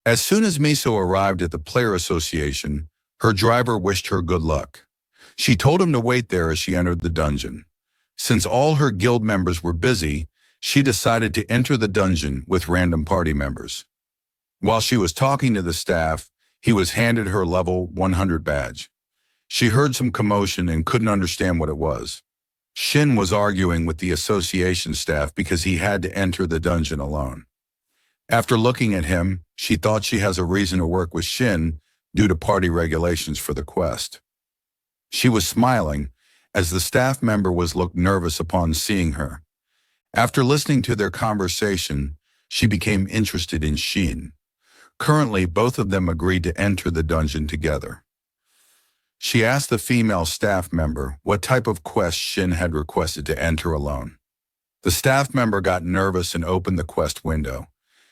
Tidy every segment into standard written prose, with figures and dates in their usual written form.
As soon as Miso arrived at the player association, her driver wished her good luck. She told him to wait there as she entered the dungeon. Since all her guild members were busy, she decided to enter the dungeon with random party members. While she was talking to the staff, he was handed her level 100 badge. She heard some commotion and couldn't understand what it was. Shin was arguing with the association staff because he had to enter the dungeon alone. After looking at him, she thought she has a reason to work with Shin due to party regulations for the quest. She was smiling as the staff member looked nervous upon seeing her. After listening to their conversation, she became interested in Shin. Currently, both of them agreed to enter the dungeon together. She asked the female staff member what type of quest Shin had requested to enter alone. The staff member got nervous and opened the quest window.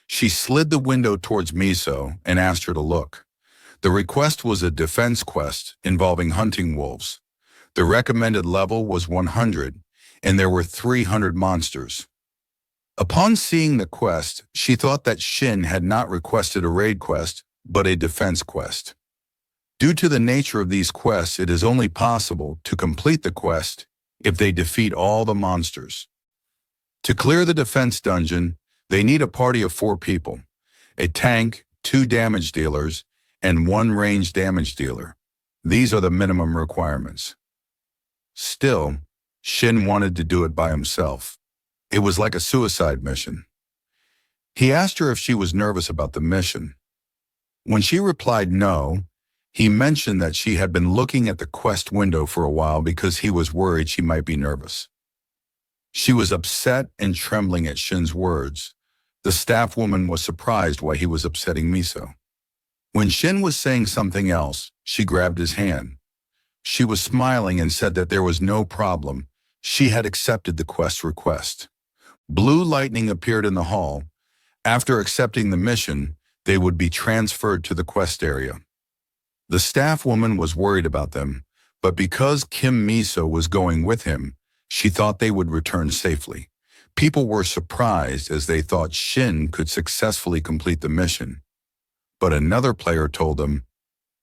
She slid the window towards Miso and asked her to look. The request was a defense quest involving hunting wolves. The recommended level was 100, and there were 300 monsters. Upon seeing the quest, she thought that Shin had not requested a raid quest, but a defense quest. Due to the nature of these quests, it is only possible to complete the quest if they defeat all the monsters. To clear the defense dungeon, they need a party of 4 people, a tank, 2 damage dealers, and 1 ranged damage dealer. These are the minimum requirements. Still, Shin wanted to do it by himself. It was like a suicide mission. He asked her if she was nervous about the mission. When she replied no, he mentioned that she had been looking at the quest window for a while because he was worried she might be nervous. She was upset and trembling at Shin's words. The staff woman was surprised why he was upsetting Miso. When Shin was saying something else, she grabbed his hand. She was smiling and said that there was no problem. She had accepted the quest request. Blue lightning appeared in the hall. After accepting the mission, they would be transferred to the quest area. The staff woman was worried about them, but because Kim Miso was going with him, she thought they would return safely. People were surprised as they thought Shin could successfully complete the mission. But another player told them,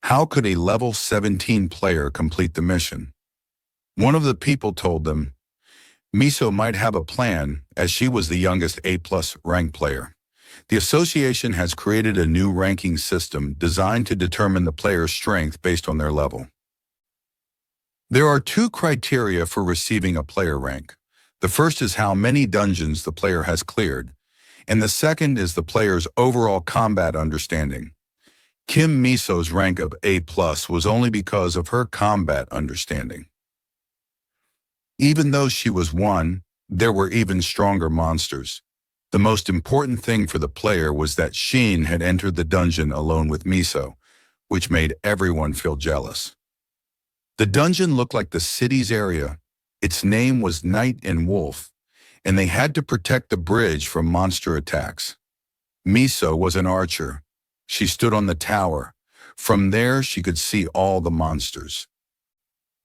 how could a level 17 player complete the mission? One of the people told them, Miso might have a plan as she was the youngest A+ rank player. The association has created a new ranking system designed to determine the player's strength based on their level. There are 2 criteria for receiving a player rank. The first is how many dungeons the player has cleared, and the second is the player's overall combat understanding. Kim Miso's rank of A+ was only because of her combat understanding. Even though she was 1, there were even stronger monsters. The most important thing for the player was that Shin had entered the dungeon alone with Miso, which made everyone feel jealous. The dungeon looked like the city's area. Its name was Knight and Wolf, and they had to protect the bridge from monster attacks. Miso was an archer. She stood on the tower. From there, she could see all the monsters.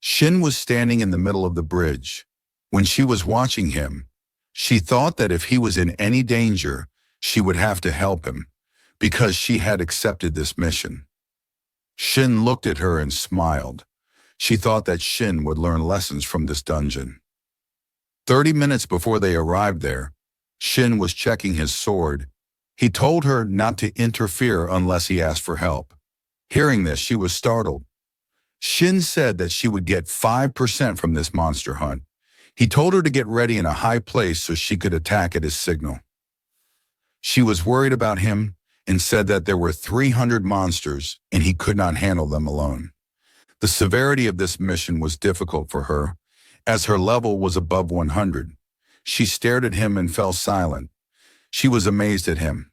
Shin was standing in the middle of the bridge. When she was watching him, she thought that if he was in any danger, she would have to help him, because she had accepted this mission. Shin looked at her and smiled. She thought that Shin would learn lessons from this dungeon. 30 minutes before they arrived there, Shin was checking his sword. He told her not to interfere unless he asked for help. Hearing this, she was startled. Shin said that she would get 5% from this monster hunt. He told her to get ready in a high place so she could attack at his signal. She was worried about him and said that there were 300 monsters and he could not handle them alone. The severity of this mission was difficult for her, as her level was above 100. She stared at him and fell silent. She was amazed at him.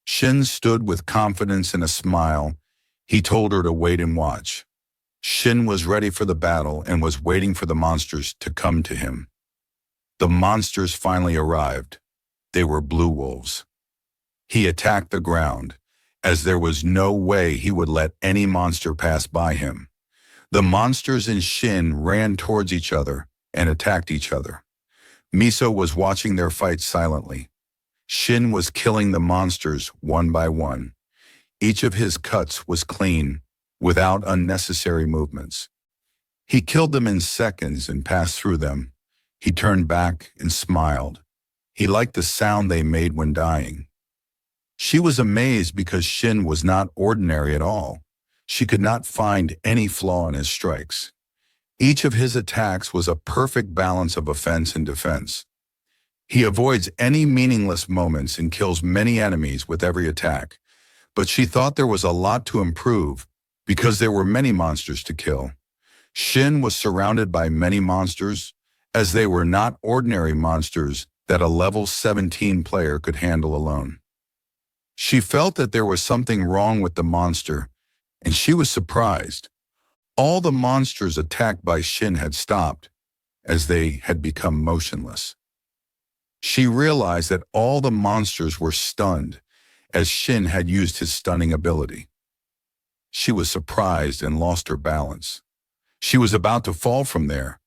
Shin stood with confidence and a smile. He told her to wait and watch. Shin was ready for the battle and was waiting for the monsters to come to him. The monsters finally arrived. They were blue wolves. He attacked the ground, as there was no way he would let any monster pass by him. The monsters and Shin ran towards each other and attacked each other. Miso was watching their fight silently. Shin was killing the monsters one by one. Each of his cuts was clean, without unnecessary movements. He killed them in seconds and passed through them. He turned back and smiled. He liked the sound they made when dying. She was amazed because Shin was not ordinary at all. She could not find any flaw in his strikes. Each of his attacks was a perfect balance of offense and defense. He avoids any meaningless moments and kills many enemies with every attack. But she thought there was a lot to improve because there were many monsters to kill. Shin was surrounded by many monsters, as they were not ordinary monsters that a level 17 player could handle alone. She felt that there was something wrong with the monster, and she was surprised. All the monsters attacked by Shin had stopped, as they had become motionless. She realized that all the monsters were stunned, as Shin had used his stunning ability. She was surprised and lost her balance. She was about to fall from there,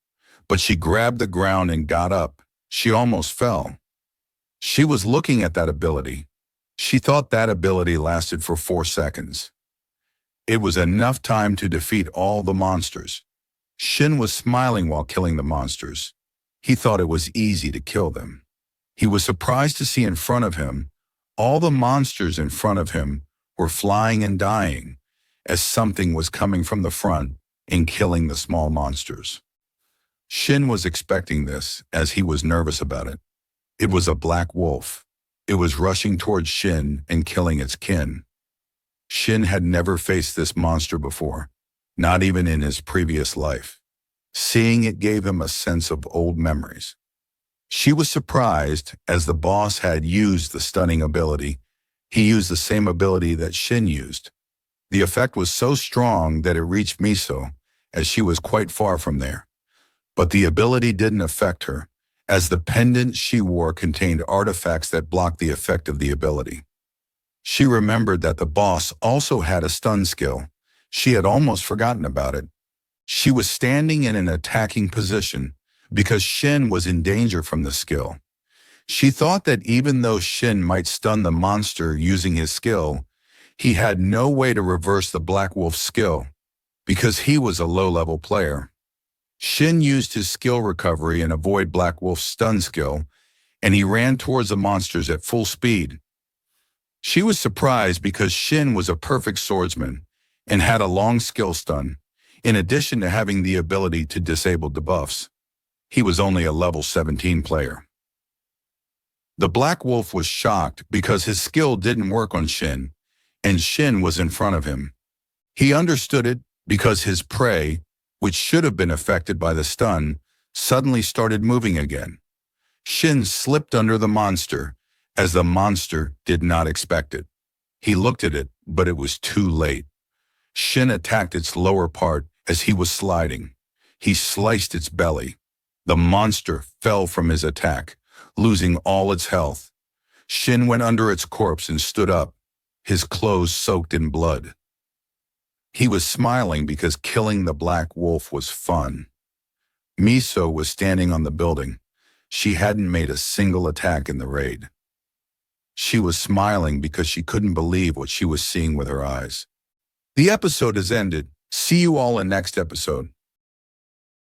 but she grabbed the ground and got up. She almost fell. She was looking at that ability. She thought that ability lasted for 4 seconds. It was enough time to defeat all the monsters. Shin was smiling while killing the monsters. He thought it was easy to kill them. He was surprised to see in front of him, all the monsters in front of him were flying and dying, as something was coming from the front and killing the small monsters. Shin was expecting this, as he was nervous about it. It was a black wolf. It was rushing towards Shin and killing its kin. Shin had never faced this monster before, not even in his previous life. Seeing it gave him a sense of old memories. She was surprised, as the boss had used the stunning ability. He used the same ability that Shin used. The effect was so strong that it reached Miso, as she was quite far from there. But the ability didn't affect her, as the pendant she wore contained artifacts that blocked the effect of the ability. She remembered that the boss also had a stun skill. She had almost forgotten about it. She was standing in an attacking position, because Shin was in danger from the skill. She thought that even though Shin might stun the monster using his skill, he had no way to reverse the Black Wolf's skill, because he was a low-level player. Shin used his skill recovery and avoid Black Wolf's stun skill, and he ran towards the monsters at full speed. She was surprised because Shin was a perfect swordsman and had a long skill stun, in addition to having the ability to disable debuffs. He was only a level 17 player. The Black Wolf was shocked because his skill didn't work on Shin, and Shin was in front of him. He understood it because his prey, which should have been affected by the stun, suddenly started moving again. Shin slipped under the monster, as the monster did not expect it. He looked at it, but it was too late. Shin attacked its lower part as he was sliding. He sliced its belly. The monster fell from his attack, losing all its health. Shin went under its corpse and stood up, his clothes soaked in blood. He was smiling because killing the Black Wolf was fun. Miso was standing on the building. She hadn't made a single attack in the raid. She was smiling because she couldn't believe what she was seeing with her eyes. The episode has ended. See you all in next episode.